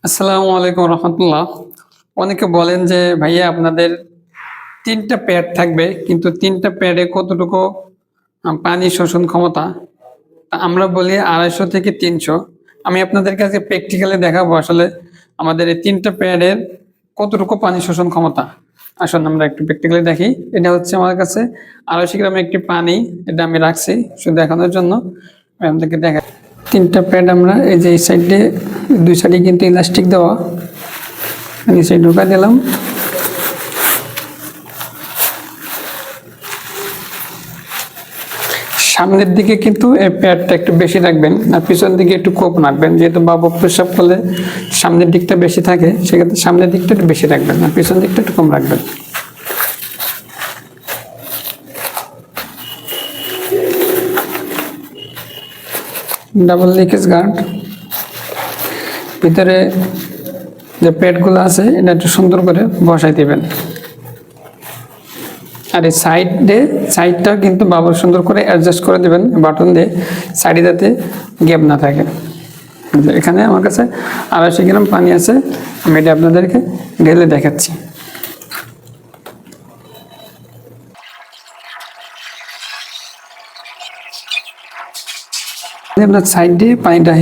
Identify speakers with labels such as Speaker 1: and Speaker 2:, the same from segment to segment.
Speaker 1: আসসালামু আলাইকুম রহমতুল্লাহ। অনেকে বলেন যে ভাইয়া আপনাদের তিনটা প্যাড থাকবে, কিন্তু তিনটা প্যাডে কতটুকু পানি শোষণ ক্ষমতা? তা আমরা বলি 250 থেকে 300। আমি আপনাদের কাছে প্র্যাকটিক্যালি দেখাবো আসলে আমাদের এই তিনটা প্যাডের কতটুকু পানি শোষণ ক্ষমতা। আসুন আমরা একটু প্র্যাকটিক্যালি দেখি। এটা হচ্ছে আমার কাছে 250 গ্রামের একটি পানি, এটা আমি রাখছি শুধু দেখানোর জন্য। আমি আপনাদেরকে দেখা তিনটা প্যাড আমরা এই যে এই সাইডে, দুই সাইডে কিন্তু ইলাস্টিক দেওয়া, এই সাইড ঢোকা দিলাম। সামনের দিকে কিন্তু এই প্যাডটা একটু বেশি রাখবেন, আর পিছনের দিকে একটু কম রাখবেন, যেহেতু বাবু পেশাব করলে সামনের দিকটা বেশি থাকে, সেক্ষেত্রে সামনের দিকটা একটু বেশি রাখবেন আর পিছনের দিকটা একটু কম রাখবেন। ডাবল লিকেজ গার্ড, ভিতরে যে প্যাডগুলো আছে এটা একটু সুন্দর করে বসাই দিবেন। আর এই সাইডটাও কিন্তু বাবুর সুন্দর করে অ্যাডজাস্ট করে দেবেন বাটন দিয়ে, সাইডে যাতে গ্যাপ না থাকে। এখানে আমার কাছে 250 গ্রাম পানি আছে, আমি এটা আপনাদেরকে ঢেলে দেখাচ্ছি। আপনার সাইড দিয়ে পানিটা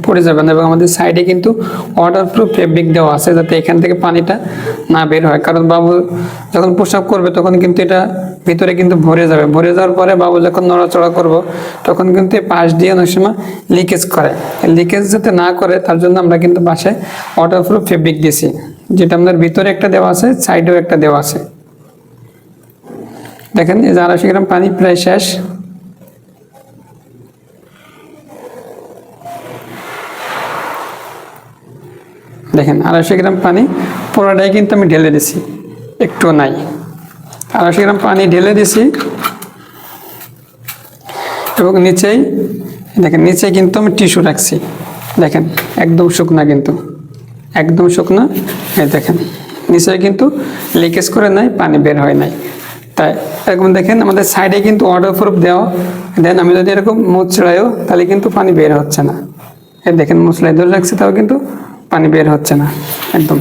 Speaker 1: পড়ে যাবেন, এবং আমাদের সাইডে কিন্তু ওয়াটারপ্রুফ ফেব্রিক দেওয়া আছে যাতে এখান থেকে পানিটা না বের হয়। কারণ বাবু যখন প্রসাব করবে তখন কিন্তু এটা ভিতরে কিন্তু ভরে যাবে, ভরে যাওয়ার পরে বাবু যখন নড়াচড়া করব তখন কিন্তু পাশ দিয়ে অনেক সময় লিকেজ করে। লিকেজ যাতে না করে তার জন্য আমরা কিন্তু পাশে ওয়াটারপ্রুফ ফেব্রিক দিয়েছি, যেটা আমাদের ভিতরে একটা দেওয়া আছে, সাইডেও একটা দেওয়া আছে। দেখেন এই যে 250 গ্রাম পানি প্রায় শেষ। দেখেন 250 গ্রাম পানি পুরোটাই কিন্তু আমি ঢেলে দিছি, একটু নাই। 250 গ্রাম পানি ঢেলে দিছি, এবং নিচেই দেখেন নিচে কিন্তু আমি টিস্যু রাখছি। দেখেন একদম শুকনা, কিন্তু একদম শুকনা। এই দেখেন নিচে কিন্তু লিকেজ করে নাই, পানি বের হয় নাই। তাই এরকম দেখেন আমাদের সাইডে কিন্তু ওয়াটারপ্রুফ দেওয়া। দেন আমি যদি এরকম মুচড়াইও তাহলে কিন্তু পানি বের হচ্ছে না। এই দেখেন মুচড়াই ধরে রাখছি, তাও কিন্তু পানি বের হচ্ছে না একদম।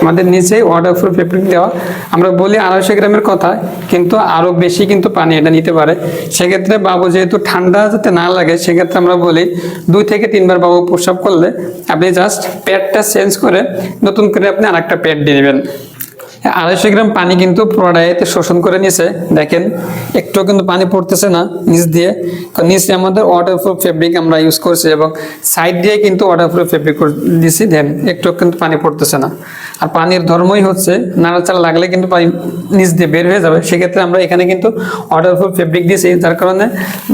Speaker 1: আমাদের নিচে ওয়াটারপ্রুফ ফেব্রিক দেওয়া। আমরা বলি 250 গ্রামের কথা, কিন্তু আরো বেশি কিন্তু পানি এটা নিতে পারে। সেক্ষেত্রে বাবু যেহেতু ঠান্ডা যাতে না লাগে, সেক্ষেত্রে আমরা বলি 2 থেকে 3 বার বাবু প্রসাব করলে আপনি জাস্ট প্যাডটা চেঞ্জ করে নতুন করে আপনি আরেকটা প্যাড দিয়ে নেবেন। 250 গ্রাম পানি কিন্তু পুরোটাইতে শোষণ করে নিছে। দেখেন একটু কিন্তু পানি পড়তেছে না নিচ দিয়ে, কারণ নিচে আমাদের ওয়াটারপ্রুফ ফেব্রিক আমরা ইউজ করছি, এবং সাইড দিয়ে কিন্তু ওয়াটারপ্রুফ ফেব্রিক দিছি। দেন একটু কিন্তু পানি পড়তেছে না। আর পানির ধর্মই হচ্ছে নাড়াচাড়া লাগলে কিন্তু পানি নিচ দিয়ে বের হয়ে যাবে। সেক্ষেত্রে আমরা এখানে কিন্তু ওয়াটারপ্রুফ ফেব্রিক দিয়েছি, যার কারণে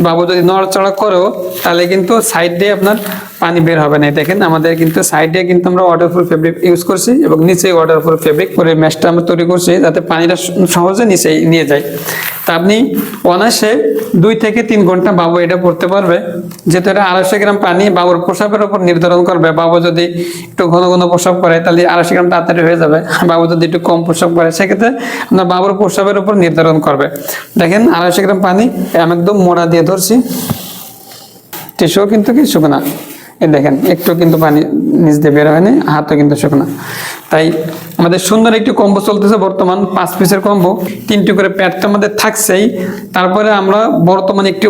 Speaker 1: বাবু যদি নড়াচড়া করেও তাহলে কিন্তু সাইড দিয়ে আপনার পানি বের হবে না। দেখেন আমাদের কিন্তু সাইড দিয়ে কিন্তু আমরা ওয়াটারপ্রুফ ফেব্রিক ইউজ করছি, এবং নিচে ওয়াটারপ্রুফ ফেব্রিক করে ম্যাশটা আমরা তৈরি করছি যাতে পানিটা সহজে নিচে নিয়ে যায়। তা আপনি অনায়াসে 2 থেকে 3 ঘন্টা বাবু এটা পড়তে পারবে, যেহেতু এটা 250 গ্রাম পানি বাবুর প্রসাবের উপর নির্ধারণ করবে। বাবু যদি একটু ঘন ঘন প্রসাব করে তাহলে 250 গ্রাম তাড়াতাড়ি হয়ে যাবে। বাবু যদি একটু কম প্রসাব করে সেক্ষেত্রে আপনার বাবুর প্রসাবের উপর নির্ধারণ করবে। দেখেন 250 গ্রাম পানি আমি একদম মোড়া দিয়ে ধরছি, টিস্যুও কিন্তু কি শুকনা। এই দেখেন একটু কিন্তু পানি নিচ দিয়ে বের হয়নি, হাতও কিন্তু শুকনা। তাই আমাদের সুন্দর একটি কম্বো চলতেছে বর্তমান, 5 পিসের কম্বো, 3টি করে প্যাড তো আমাদের থাকছেই। তারপরে আমরা বর্তমানে একটি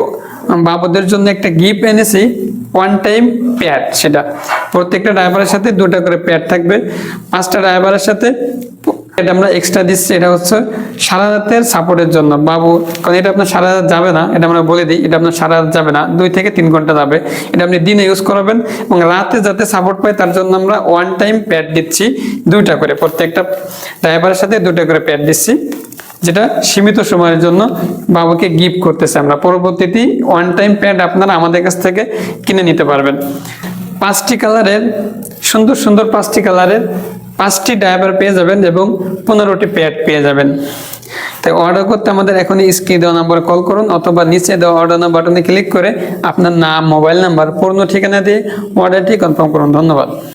Speaker 1: বাবুদের জন্য একটা গিফট এনেছি, 1 টাইম প্যাড। সেটা প্রত্যেকটা ড্রাইভারের সাথে 2টা করে প্যাড থাকবে, 5টা ড্রাইভারের সাথে এটা আমরা এক্সট্রা দিচ্ছি। এটা হচ্ছে সারা রাতের সাপোর্টের জন্য বাবু, কারণ এটা আপনার সারা রাত যাবে না, এটা আমরা বলে দিই, এটা আপনার সারা রাত যাবে না, 2 থেকে 3 ঘন্টা যাবে। এটা আপনি দিনে ইউজ করবেন, এবং রাতে যাতে সাপোর্ট পায় তার জন্য আমরা 1 টাইম প্যাড দিচ্ছি 2টা করে, প্রত্যেকটা ড্রাইভারের সাথে 2টা করে প্যাড দিচ্ছি, যেটা সীমিত সময়ের জন্য বাবুকে গিফট করতেছে আমরা। পরবর্তীতে 1 টাইম প্যাড আপনারা আমাদের কাছ থেকে কিনে নিতে পারবেন। 5টি কালারের সুন্দর সুন্দর 5টি কালারের 5টি ড্রাইভার পেয়ে যাবেন, এবং 15টি প্যাড পেয়ে যাবেন। তাই অর্ডার করতে আমাদের এখনই স্ক্রিনে দেওয়া নাম্বারে কল করুন, অথবা নিচে দেওয়া অর্ডার বাটনে ক্লিক করে আপনার নাম, মোবাইল নাম্বার, পূর্ণ ঠিকানা দিয়ে অর্ডারটি কনফার্ম করুন। ধন্যবাদ।